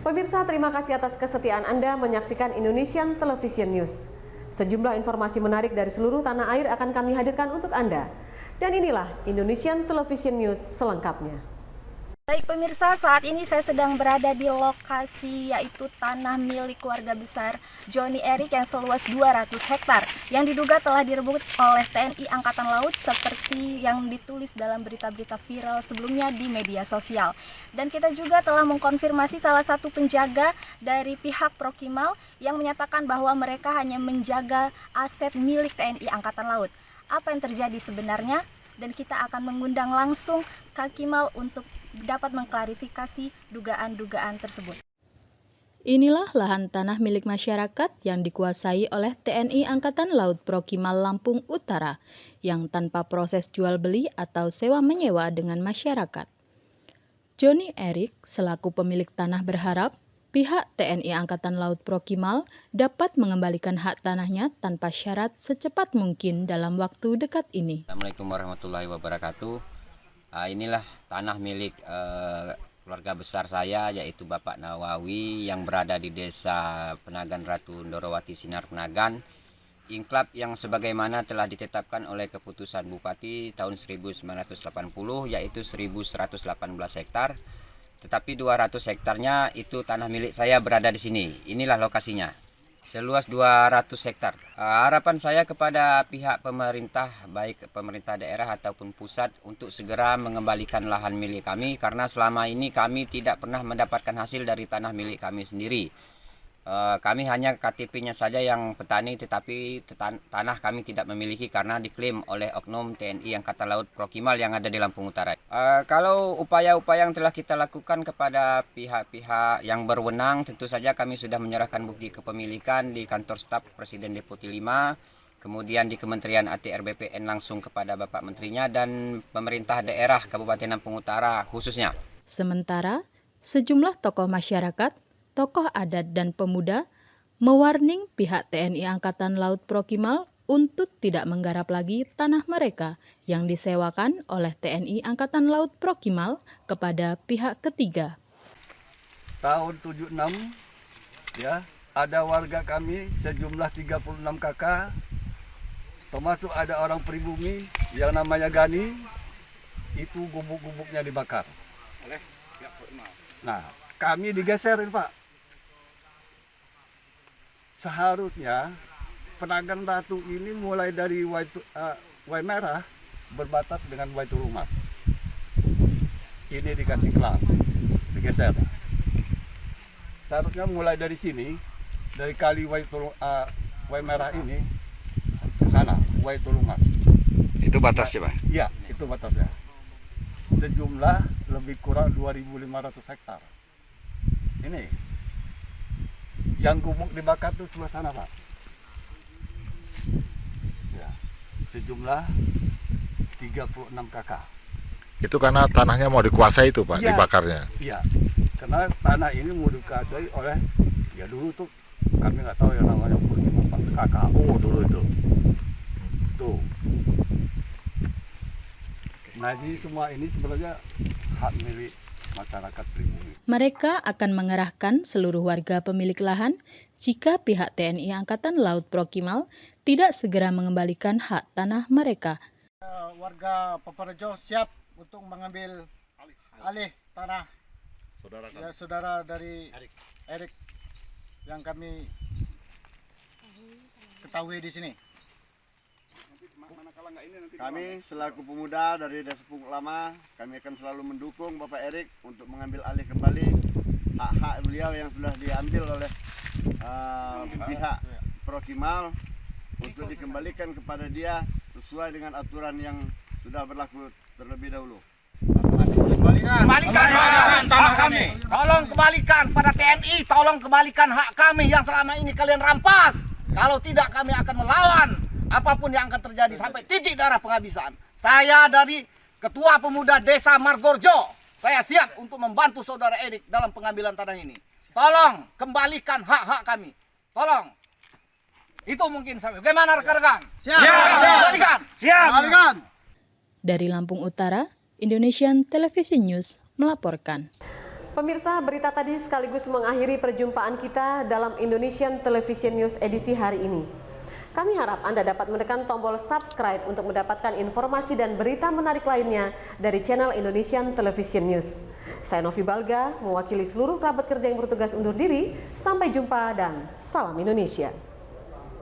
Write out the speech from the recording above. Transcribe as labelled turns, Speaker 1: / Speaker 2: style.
Speaker 1: Pemirsa, terima kasih atas kesetiaan Anda menyaksikan Indonesian Television News. Sejumlah informasi menarik dari seluruh tanah air akan kami hadirkan untuk Anda. Dan inilah Indonesian Television News selengkapnya.
Speaker 2: Baik pemirsa, saat ini saya sedang berada di lokasi yaitu tanah milik keluarga besar Johnny Erik yang seluas 200 hektar yang diduga telah direbut oleh TNI Angkatan Laut seperti yang ditulis dalam berita-berita viral sebelumnya di media sosial. Dan kita juga telah mengkonfirmasi salah satu penjaga dari pihak Prokimal yang menyatakan bahwa mereka hanya menjaga aset milik TNI Angkatan Laut. Apa yang terjadi sebenarnya? Dan kita akan mengundang langsung Kak Kimal untuk dapat mengklarifikasi dugaan-dugaan tersebut.
Speaker 3: Inilah lahan tanah milik masyarakat yang dikuasai oleh TNI Angkatan Laut Prokimal Lampung Utara yang tanpa proses jual beli atau sewa menyewa dengan masyarakat. Johnny Erik selaku pemilik tanah berharap pihak TNI Angkatan Laut Prokimal dapat mengembalikan hak tanahnya tanpa syarat secepat mungkin dalam waktu dekat ini.
Speaker 4: Assalamualaikum warahmatullahi wabarakatuh. Inilah tanah milik keluarga besar saya, yaitu Bapak Nawawi yang berada di Desa Penagan Ratu Ndorowati Sinar Penagan, Inklap yang sebagaimana telah ditetapkan oleh keputusan Bupati tahun 1980, yaitu 1118 hektar. Tetapi 200 hektarnya itu tanah milik saya berada di sini. Inilah lokasinya. Seluas 200 hektar. Harapan saya kepada pihak pemerintah, baik pemerintah daerah ataupun pusat, untuk segera mengembalikan lahan milik kami karena selama ini kami tidak pernah mendapatkan hasil dari tanah milik kami sendiri. Kami hanya KTP-nya saja yang petani, tetapi tanah kami tidak memiliki karena diklaim oleh oknum TNI Angkatan Laut Prokimal yang ada di Lampung Utara. Kalau upaya-upaya yang telah kita lakukan kepada pihak-pihak yang berwenang, tentu saja kami sudah menyerahkan bukti kepemilikan di kantor staf Presiden Deputi 5, kemudian di Kementerian ATR BPN langsung kepada Bapak Menterinya dan pemerintah daerah Kabupaten Lampung Utara khususnya.
Speaker 3: Sementara, sejumlah tokoh masyarakat, tokoh adat dan pemuda mewarning pihak TNI Angkatan Laut Prokimal untuk tidak menggarap lagi tanah mereka yang disewakan oleh TNI Angkatan Laut Prokimal kepada pihak ketiga.
Speaker 5: Tahun 76 ya, ada warga kami sejumlah 36 kakak, termasuk ada orang pribumi yang namanya Gani, itu gubuk-gubuknya dibakar. Nah, kami digeserin, Pak. Seharusnya Penagan Ratu ini mulai dari Waimerah berbatas dengan Waitulumas. Ini dikasih kelang, digeser. Seharusnya mulai dari sini, dari kali Waimerah ini ke sana, Waitulumas.
Speaker 4: Itu batasnya, Pak?
Speaker 5: Iya, itu batasnya. Sejumlah lebih kurang 2.500 hektar. Ini yang gubuk dibakar itu sebelah sana, Pak. Ya, sejumlah 36 kakak.
Speaker 6: Itu karena tanahnya mau dikuasai itu, Pak,
Speaker 5: Ya,
Speaker 6: dibakarnya.
Speaker 5: Iya, karena tanah ini mau dikuasai oleh, ya dulu tuh kami nggak tahu yang namanya KKO dulu itu. Tuh. Nah, jadi semua ini sebenarnya hak milik masyarakat pribumi.
Speaker 3: Mereka akan mengerahkan seluruh warga pemilik lahan jika pihak TNI Angkatan Laut Prokimal tidak segera mengembalikan hak tanah mereka.
Speaker 7: Warga Paparejo siap untuk mengambil alih tanah saudara dari Erik yang kami ketahui di sini.
Speaker 8: Kami selaku pemuda dari Desa Punguk Lama, kami akan selalu mendukung Bapak Erik untuk mengambil alih kembali hak-hak beliau yang sudah diambil oleh pihak Prokimal untuk dikembalikan kepada dia sesuai dengan aturan yang sudah berlaku terlebih dahulu.
Speaker 7: Kembalikan tanah kami. Tolong kembalikan pada TNI, tolong kembalikan hak kami yang selama ini kalian rampas. Kalau tidak kami akan melawan apapun yang akan terjadi sampai titik darah penghabisan. Saya dari Ketua Pemuda Desa Margorjo, saya siap untuk membantu Saudara Erik dalam pengambilan tanah ini. Tolong kembalikan hak-hak kami. Tolong. Itu mungkin sampai. Bagaimana rekan-rekan? Siap. Kembalikan. Siap. Kembalikan.
Speaker 3: Dari Lampung Utara, Indonesian Television News melaporkan.
Speaker 1: Pemirsa, berita tadi sekaligus mengakhiri perjumpaan kita dalam Indonesian Television News edisi hari ini. Kami harap Anda dapat menekan tombol subscribe untuk mendapatkan informasi dan berita menarik lainnya dari channel Indonesian Television News. Saya Novi Balga, mewakili seluruh kerabat kerja yang bertugas undur diri. Sampai jumpa dan salam Indonesia.